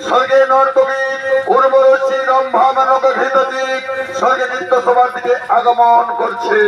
স্বর্গে নর্তকী উর্বরসী রম্ভা মানব ঘৃতচিক স্বর্গে নিত্য সবার দিকে আগমন করছে।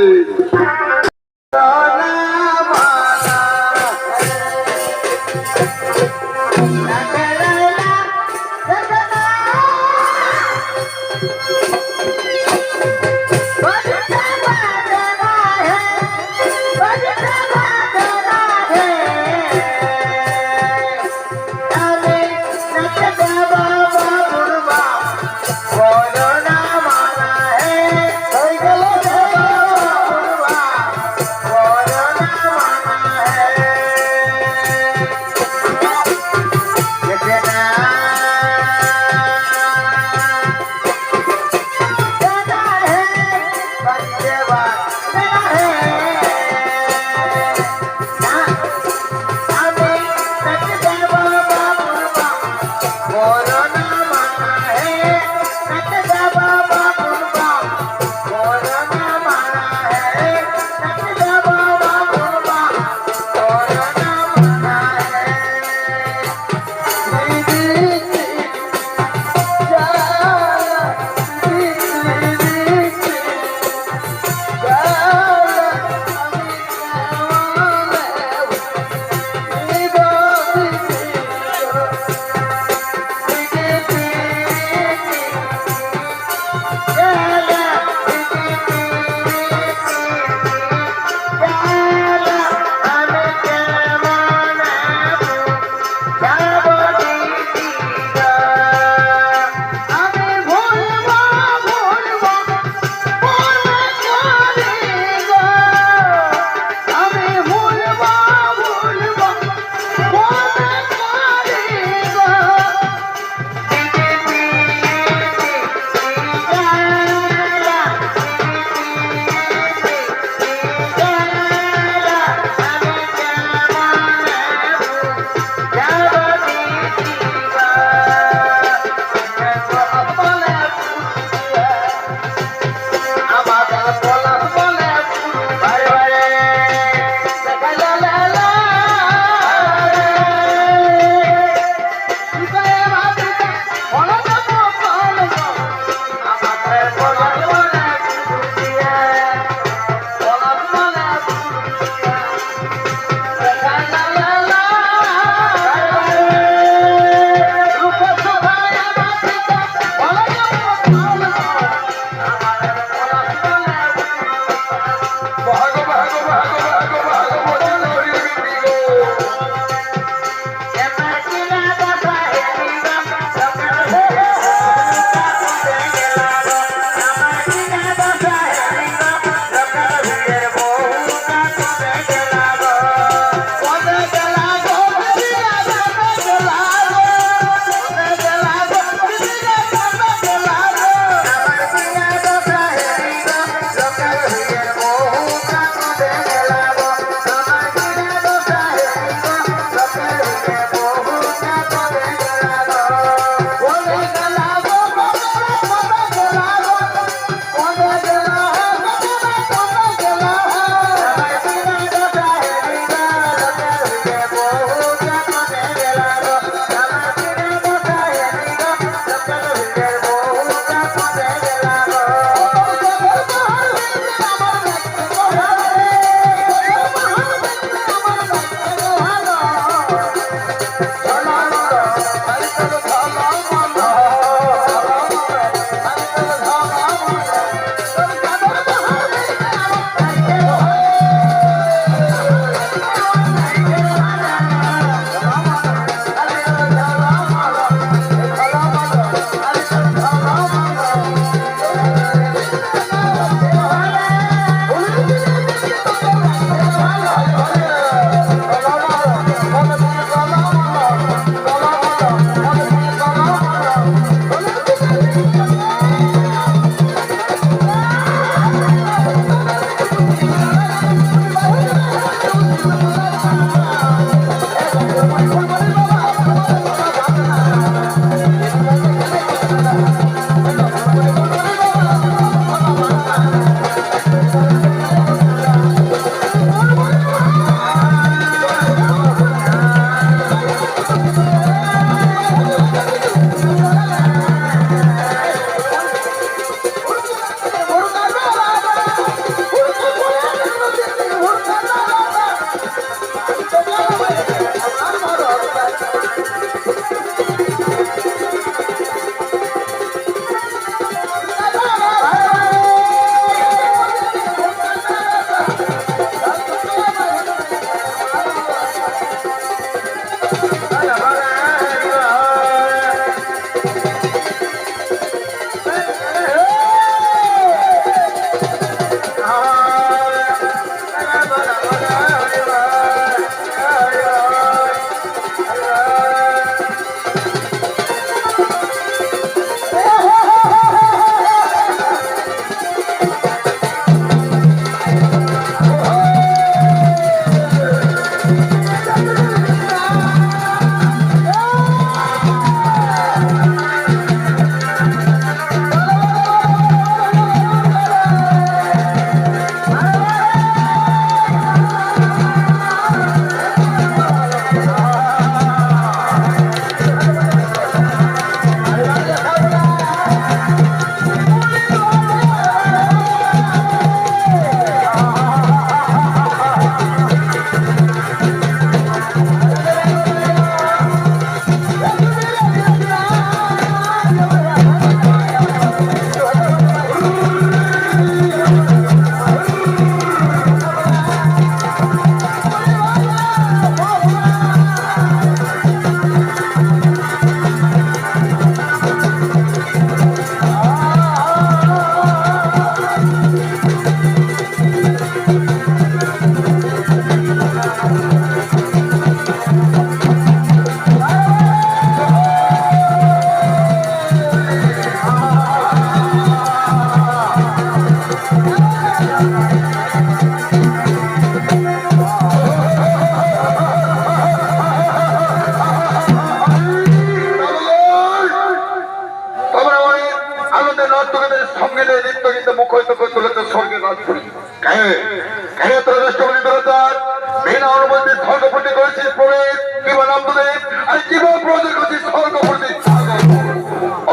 বিনা অনুমতি স্বর্গপতি করেছিস প্রবেশ কিংবা নামদেব আর কিংবা প্রবেশ করছিস স্বর্গপতি।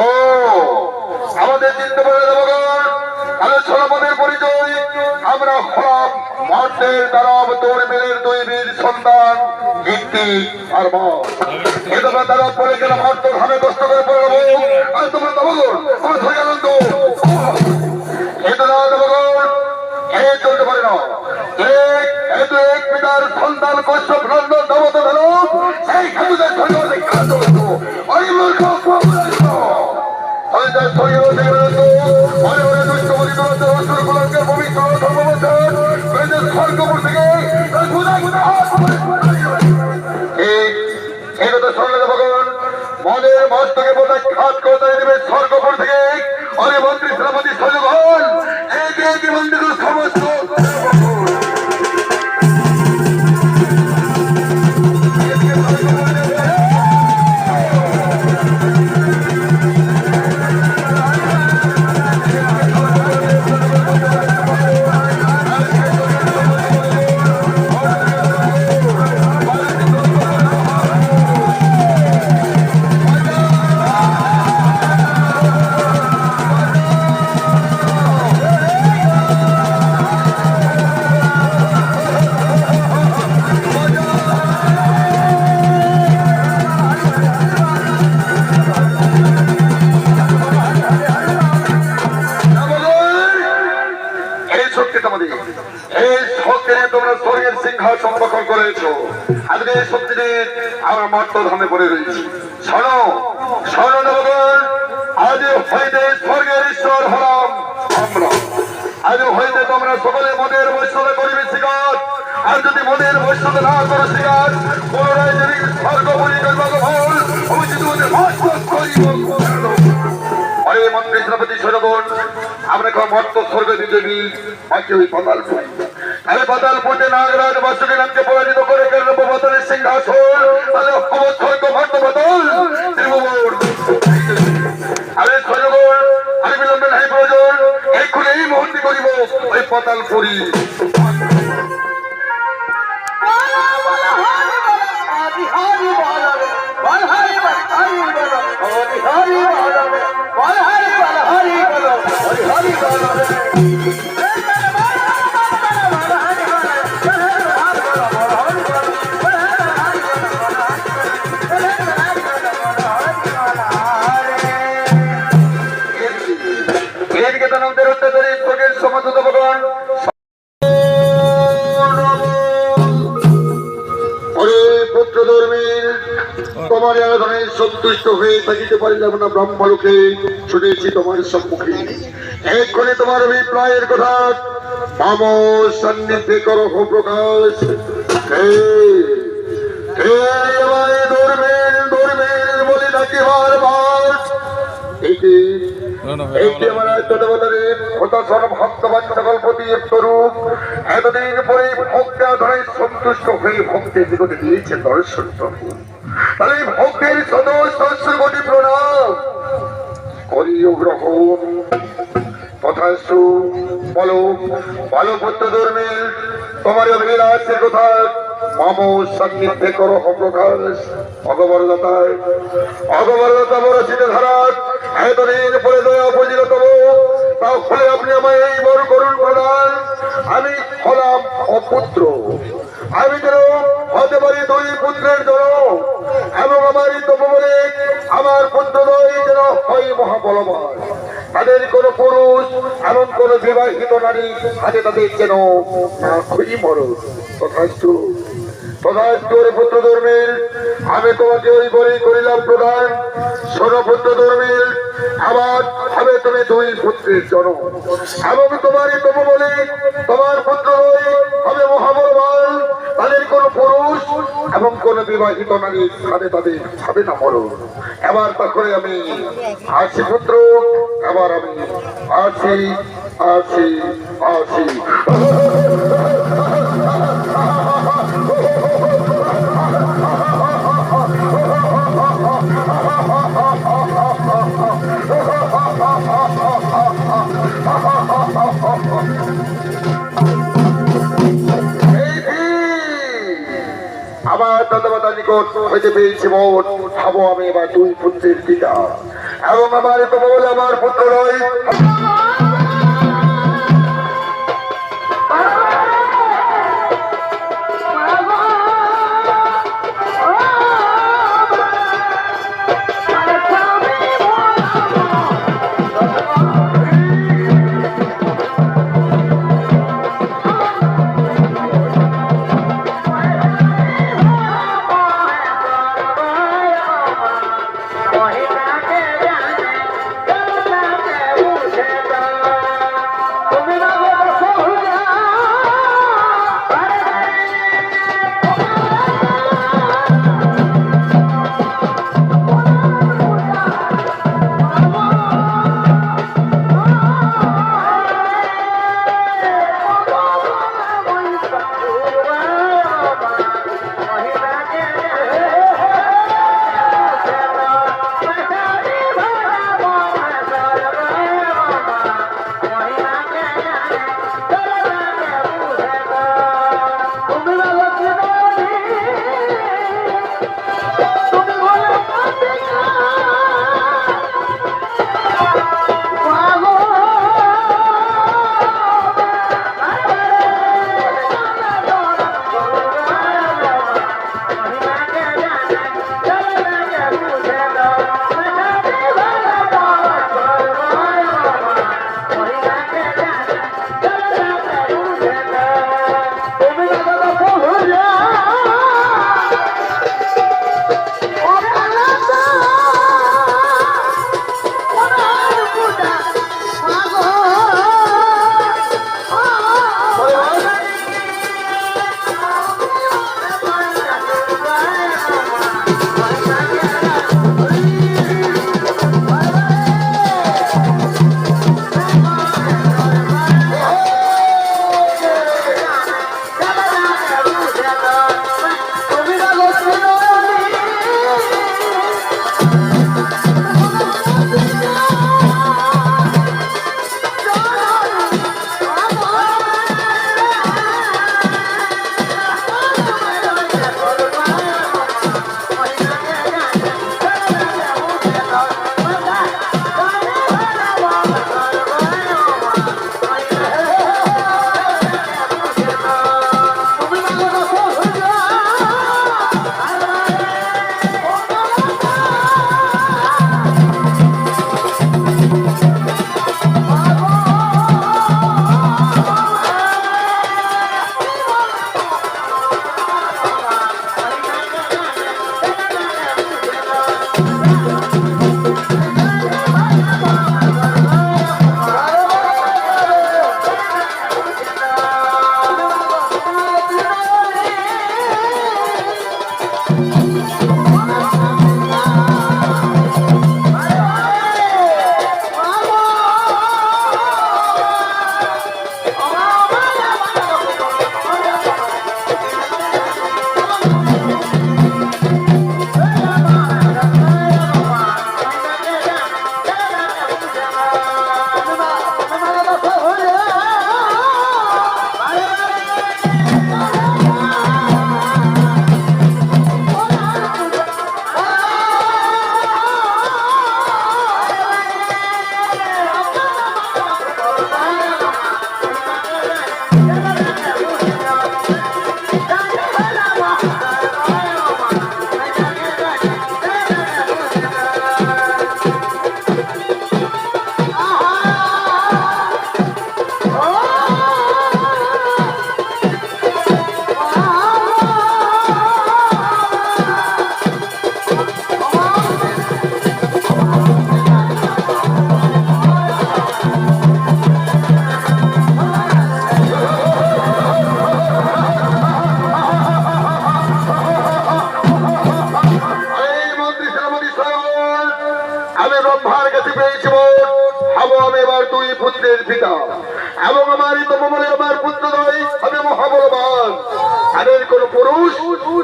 ও আমাদের চিন্তা করে দেবগণ, তাহলে সরপদের পরিচয় আমরা হলাম মর্তের দানব দৌড়বেলের দুই বীর সন্তান কীর্তি আর মত। এ তোমরা দানব পরে গেলে মর্ত ধামে কষ্ট করে পড়ে দেবো আর তোমরা দেবগণ আমার ধরে আনন্দ চলতে পারে না। এক পিতার সন্তান কষ্ট ভ্রান্ত দাবত গেল সেই খেতুদের স্বর্গপুর থেকে মনের মস্তকে প্রত্যাখ্যাত করে দেবে স্বর্গপুর থেকে অনেক মন্ত্রী সেনাপতি সৈন্যগণ এই মন্দিরের সমস্ত সংরক্ষণ করেছো। আজকে এই শক্তিতে আমরা মর্তধামে পড়ে রয়েছি। শোনো শোনো দেবগণ, আজ হইতে স্বর্গের ঈশ্বর হলাম আমরা। আজ হইতে তোমরা সকলে মদের বৈষ্ণবে করিবে শিকার, আর যদি মদের বৈষ্ণবে না করো শিকার পুনরায় যদি স্বর্গ বলি ভুল অবশ্যই তোমাদের অরে মন্ত্রী সেনাপতি সৈন্যগণ, আমরা কেউ মর্ত স্বর্গ বিজয়ী বাকি ওই পাতাল পড়ি। আরে পাতাল পড়তে নাগরাজ বাসুকে নামকে পরাজিত করে কেন পাতালের সিংহাসন স্বর্গ মর্ত পাতাল আরে সৈন্যগণ, আরে বিলম্বে নাই প্রয়োজন, এক্ষুনি এই মুহূর্তে করিব ওই পাতাল পড়ি। তোমার আরাধনায় সন্তুষ্ট হয়ে থাকিতে পারিলাম না, ব্রহ্মলোকে শুনেছি তোমার সম্মুখে এক্ষণে তোমার অভিপ্রায়ের কথা মাম সান্নিধ্যে করো প্রকাশ। বলে নাকি বারবার এতদিন পরে ভক্ত আধারে সন্তুষ্ট হয়ে ভক্তের বিগত দিয়েছে দর্শন প্রভু। তাহলে ভক্তের সদস্য কোটি প্রণাম করিও গ্রহণ। তথাস্তু বলো বলো পুত্র ধর্মের তোমার অভিলাষের কথা মাম সান্নিধ্যে করো প্রকাশ। অগবরদাতায় অগবরদাতা বরচিত ধারাত এতদিন পরে দয়া বুঝিল তবু তাও ফলে আপনি আমায় এই বড় করুণ প্রদান। আমি হলাম অপুত্র, আমি যেন হতে পারি দুই পুত্রের জন্য এবং আমার বলে আমার পুত্রদ্বয় যেন হয় মহাবলবান। তাদের কোন পুরুষ এবং কোন বিবাহিত নারী হাতে তাদের যেন না খুঁজি মরণ। তথাস্তু পুত্র ধর্মের আমি তোমাকে ওই বলে করিলাম প্রদান। শোনো পুত্র ধর্মের আবার হবে তুমি দুই পুত্রের জন্ম এবং তোমারই তবু বলে তোমার পুত্র হবে মহাবলবান। তাদের কোন পুরুষ এবং কোন বিবাহিত নারী হাতে তাদের হবে না মরণ। এবার তারপরে আমি আসি পুত্র, এবার আমি আসি আসি আসি। Ha ha ha ha ha ha ha ha ha ha ha. আমার দাদা নিকট হইতে পেয়েছি মোট ভাবো আমি এবার দুই পুত্রের পিতা এবং আমার তো বলে আমার পুত্র নয়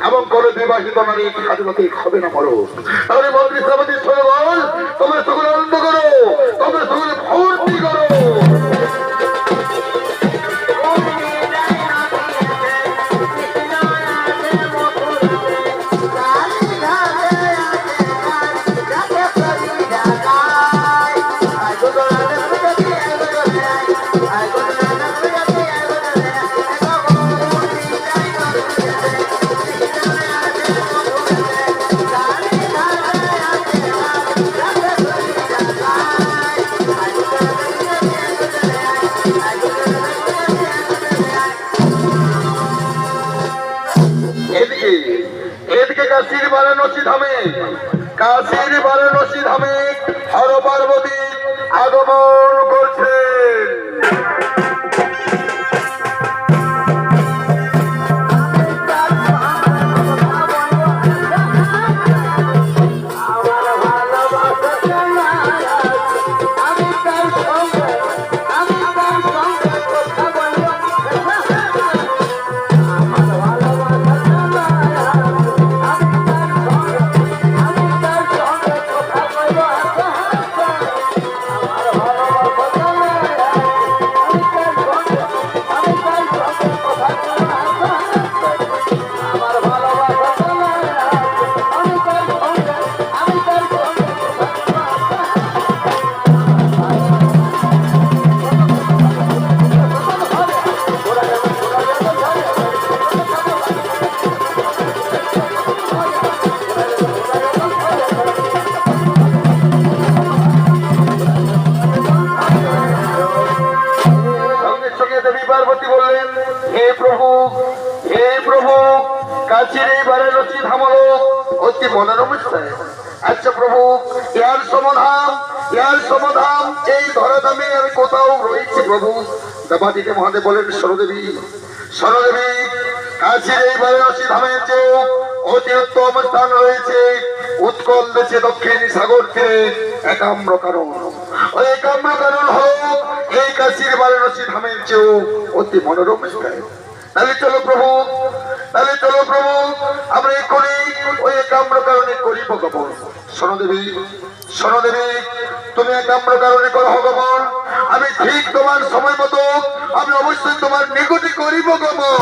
এবং কোন বিবাহিত নারী স্বাধীনতা হবে না বলো। তাহলে মন্ত্রী সমিতির সঙ্গে বল, তোমরা সকলে আনন্দ করো, তোমরা সকলে ভর্তি করো। এদিকে কাশীর বারাণসী ধামে হর পার্বতী আগমন করছেন। সঙ্গে সঙ্গে দেবী পার্বতী বললেন, হে প্রভু কাছের এই বারাণসী ধাম হলো অতি মনোরম স্থান। আচ্ছা প্রভু, ইয়ার সমাধান এই ধরাধামে আমি কোথাও রয়েছে প্রভু? দেবাদিকে মহাদেব বলেন, সরদেবী কাছের এই বারাণসী ধামের যে অতি উত্তম স্থান রয়েছে উৎকল দেশে দক্ষিণ সাগর তীরে একাম্র কারণ। ওই একাম্র কারণ হল এই কাশীর বারাণসী ধামের চেয়েও অতি মনোরম স্থান। তাহলে চলো প্রভু আমরা এক্ষুনি ওই একাম্র কারণে করি ভগবান। শোনদেবী তুমি একাম্র কারণে করো ভগবান, আমি ঠিক তোমার সময় মতো আমি অবশ্যই তোমার নিকটে করি ভগবান।